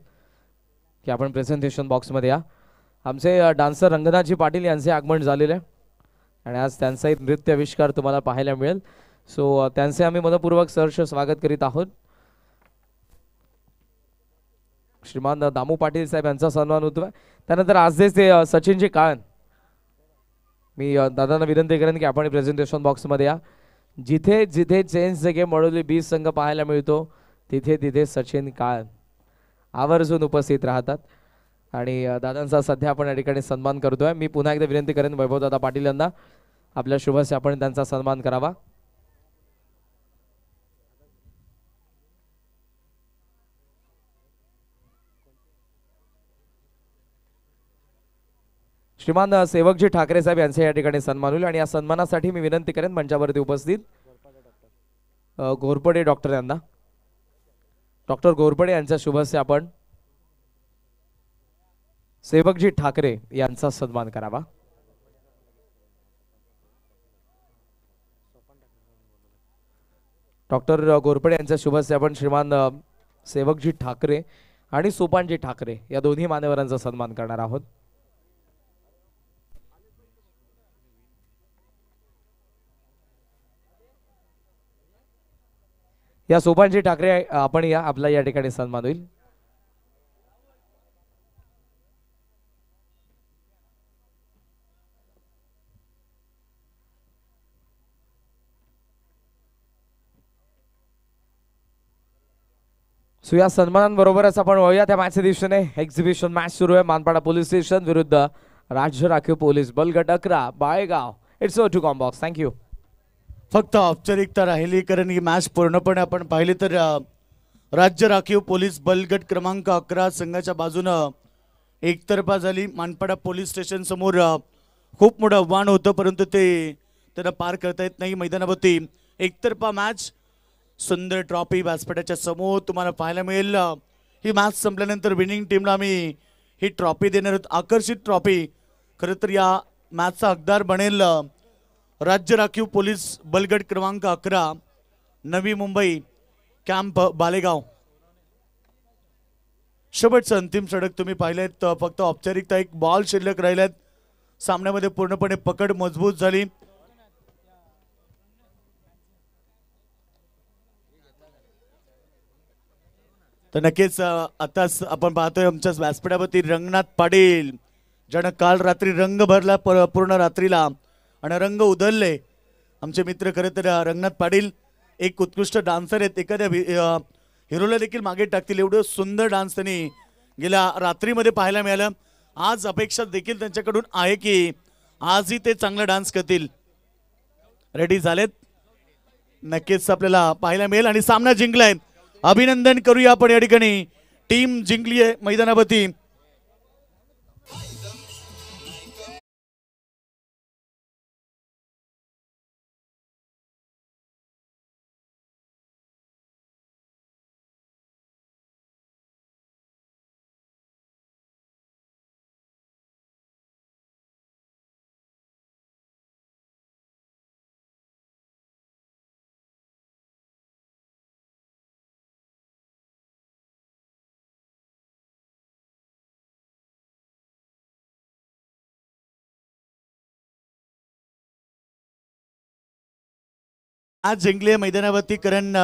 की आपण प्रेझेंटेशन बॉक्समध्ये या. आमचे डान्सर रंगनाथजी पाटील यांचे आगमन झालेले आहे आणि आज त्यांचाही नृत्य आविष्कार तुम्हाला पाहायला मिळेल. सो त्यांचे आम्ही मनपूर्वक सहर्ष स्वागत करीत आहोत. श्रीमान दामू पाटील साहेब यांचा सन्मान होतोय. त्यानंतर आजचे ते सचिनजी काळन, मी दादांना विनंती करेन की आपण प्रेझेंटेशन बॉक्समध्ये या. जिथे जिथे चेंज गेम वडोली 20 संघ पाहायला मिळतो तिथे तिथे सचिन काळन आवर्जून उपस्थित राहतात आणि दादांचा सध्या आपण या ठिकाणी सन्मान करतोय. मी पुन्हा एकदा विनंती करेन वैभवदादा पाटील यांना आपल्या शुभस्य आपण त्यांचा सन्मान करावा. श्रीमान सेवकजी ठाकरे साहेब यांचे या ठिकाणी सन्मान होईल आणि या सन्मानासाठी मी विनंती करेन मंचावरती उपस्थित घोरपडे डॉक्टर यांना, डॉक्टर घोरपडे यांच्या शुभस्य आपण सेवकजी ठाकरे यांचा सन्मान करावा. डॉक्टर घोरपडे यांच्या शुभस्य आपण श्रीमान सेवकजी ठाकरे आणि सोपानजी ठाकरे या दोन्ही मान्यवरांचा सन्मान करणार आहोत. या सोपानजी ठाकरे आपण या आपला या ठिकाणी सन्मान होईल. सो या सन्मानांबरोबरच आपण वळूया त्या मॅचच्या दिवशीने. एक्झिबिशन मॅच सुरू आहे. मानपाडा पोलीस स्टेशन विरुद्ध राज्य राखीव पोलीस बल गट 11 बाळेगाव. इट्स टू कॉम्बॉक्स. थँक्यू. फक्त औपचारिकता राहिली कारण ही मॅच पूर्णपणे आपण पाहिली तर राज्य राखीव पोलीस बल गट क्रमांक 11 संघाच्या बाजूनं एकतर्फा झाली. मानपाडा पोलीस स्टेशन समोर खूप मोठं आव्हान होतं परंतु ते त्यांना पार करता येत नाही. मैदानावरती एकतर्फा मॅच. सुंदर ट्रॉफी व्यासपीठाच्या समोर तुम्हाला पाहायला मिळेल. ही मॅच संपल्यानंतर विनिंग टीमला आम्ही ही ट्रॉफी देणार आहोत. आकर्षित ट्रॉफी. खरं तर या मॅचचा हकदार बनेल राज्य राखीव पोलीस बलगट क्रमांक 11 नवी मुंबई कॅम्प बालेगाव. शेवटचं अंतिम षटक तुम्ही पाहिलेत. फक्त औपचारिकता एक बॉल शिल्लक राहिल्यात. सामन्यामध्ये पूर्णपणे पकड मजबूत झाली. तर नक्कीच आताच आपण पाहतोय आमच्या व्यासपीठावरती रंगनाथ पाटील ज्यानं काल रात्री रंग भरला पूर्ण रात्रीला आणि रंग उधळले. आमचे मित्र खरं तर रंगनाथ पाटील एक उत्कृष्ट डान्सर आहेत. एखाद्या हिरोला देखील मागे टाकतील एवढं सुंदर डान्स त्यांनी गेल्या रात्रीमध्ये पाहायला मिळालं. आज अपेक्षा देखील त्यांच्याकडून आहे की आजही ते चांगला डान्स करतील. रेडी झालेत. नक्कीच आपल्याला पाहायला मिळेल आणि सामना जिंकलाय. अभिनंदन करूया आपण या ठिकाणी. टीम जिंकली आहे मैदानावरती. आज जिंकले मैदानावरती कारण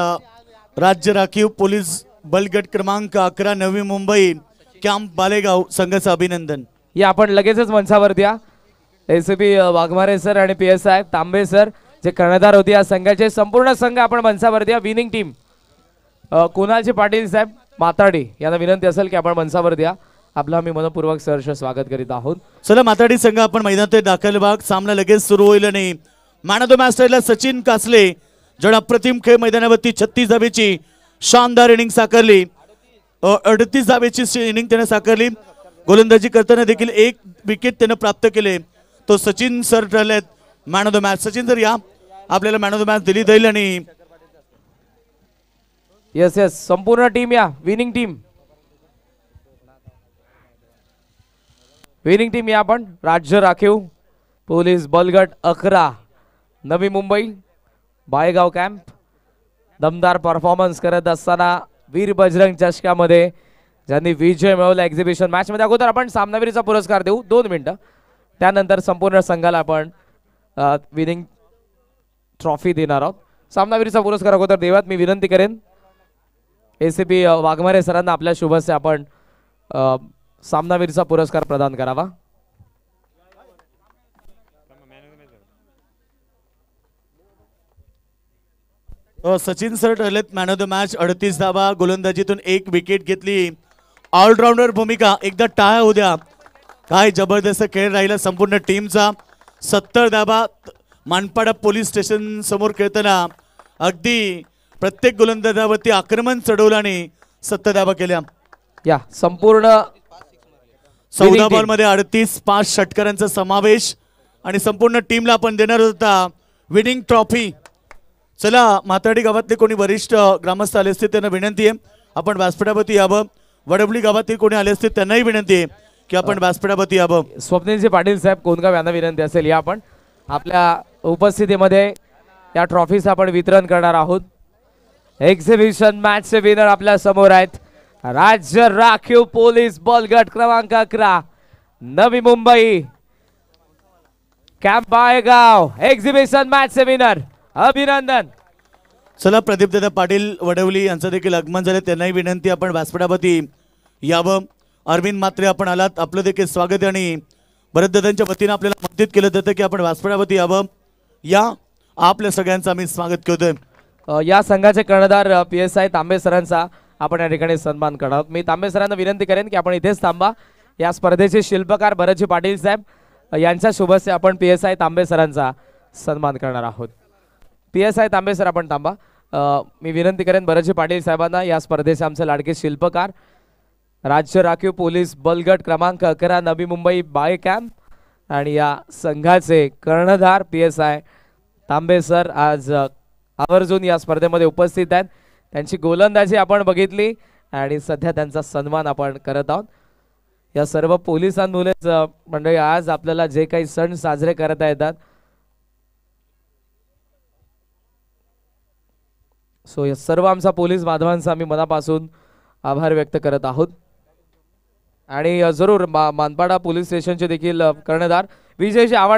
राज्य राखीव पोलीस बल गट क्रमांक 11 नवी मुंबई कॅम्प बालेगाव संघाचं अभिनंदन. या आपण लगेचच मंचावरती या. एसीपी वाघमारे सर आणि PSI तांबे सर जे कर्णधार होते या संघाचे संपूर्ण संघ आपण मंचावरती या. विनिंग टीम कुणालजी पाटील साहेब माताडी यांना विनंती असेल की आपण मंचावरती या. आपलं आम्ही मनपूर्वक सहर्ष स्वागत करीत आहोत. चला माताडी संघ आपण मैदानात दाखल भाग. सामना लगेच सुरू होईल आणि मॅन ऑफ द मॅच ठरला सचिन कासले ज्याने अप्रतिम खेळ मैदानावरती 36 धावेची शानदार इनिंग साकारली. 38 धावेची इनिंग त्याने साकारली. गोलंदाजी करताना देखील 1 विकेट त्याने प्राप्त केले. तो सचिन सर ठरलेत man of the match. Sachin sir या, आपल्याला मॅन ऑफ द मॅच दिली जाईल. आणि यस यस संपूर्ण टीम या. विनिंग टीम विनिंग टीम या आपण. राज्य राखीव पोलीस बलगट 11 नवी मुंबई बाळेगाव कॅम्प दमदार परफॉर्मन्स करत असताना वीर बजरंग चषकामध्ये ज्यांनी विजय मिळवला एक्झिबिशन मॅच मध्ये. अगोदर आपण सामनावीरचा पुरस्कार देऊ 2 मिनिटं. त्यानंतर संपूर्ण संघाला आपण विनिंग ट्रॉफी देणार आहोत. सामनावीरचा पुरस्कार अगोदर देवात मी विनंती करेन एसीपी वाघमारे सरांना आपल्या शुभस्य आपण सामनावीरचा पुरस्कार प्रदान करावा. सचिन सर ठरलेत मॅन ऑफ द मॅच. 38 धावा, गोलंदाजीतून 1 विकेट घेतली. ऑलराऊंडर भूमिका. एकदा टाळ्या उद्या. काय जबरदस्त खेळ राहिला संपूर्ण टीमचा. 70 धावा मानपाडा पोलीस स्टेशन समोर खेळताना अगदी प्रत्येक गोलंदाजावरती आक्रमण चढवलं आणि 70 धावा केल्या. या संपूर्ण 14 बॉल मध्ये 38 5 षटकारांचा समावेश आणि संपूर्ण टीमला आपण देणार होता विनिंग ट्रॉफी. चला माताडी गावातले कोणी वरिष्ठ ग्रामस्थ आले असते त्यांना विनंती आहे आपण व्यासपीठावरती यावं. वडवली गावातील कोणी आले असते त्यांनाही विनंती आहे की आपण व्यासपीठावरती यावं. स्वप्नीलजी पाटील साहेब कोणगाव यांना विनंती असेल या आपण आपल्या उपस्थितीमध्ये या ट्रॉफीचं आपण वितरण करणार आहोत. एक्झिबिशन मॅचचे विनर आपल्या समोर आहेत. राज्य राखीव पोलीस बल गट क्रमांक 11 Navi Mumbai camp Balegaon exhibition मॅचचे winner अभिनंदन. चला प्रदीपदादा पाटील वडवली यांचं देखील आगमन झाले. त्यांनाही विनंती आपण व्यासपीठावरती यावं. अरविंद म्हात्रे आपण आलात, आपलं देखील स्वागत आहे. आणि भरतदादांच्या वतीनं आपल्याला आमंत्रित केलं जातं की आपण व्यासपीठावरती यावं. या आपल्या सगळ्यांचं आम्ही स्वागत करतोय. या संघाचे कर्णधार PSI तांबे सरांचा आपण या ठिकाणी सन्मान करणार आहोत. मी तांबे सरांना विनंती करेन की आपण इथेच थांबा. या स्पर्धेचे शिल्पकार भरतजी पाटील साहेब यांच्या शुभस्य आपण PSI तांबे सरांचा सन्मान करणार आहोत. PSI तांबे सर आपण थांबा. मी विनंती करेन भरतजी पाटील साहेबांना या स्पर्धेचे आमचे लाडके शिल्पकार राज्य राखीव पोलीस बलगट क्रमांक 11 नवी मुंबई बाळे कॅम्प आणि या संघाचे कर्णधार PSI तांबे सर आज आवर्जून या स्पर्धेमध्ये उपस्थित आहेत. त्यांची गोलंदाजी आपण बघितली आणि सध्या त्यांचा सन्मान आपण करत आहोत. या सर्व पोलिसांमुळेच मंडळी आज आपल्याला जे काही सण साजरे करता येतात. सो या सर्व आमचा पोलीस बांधवांचा आम्ही मनापासून आभार व्यक्त करत आहोत. आणि जरूर मानपाडा पोलीस स्टेशनचे देखील कर्णधार विजयजी आव्हाड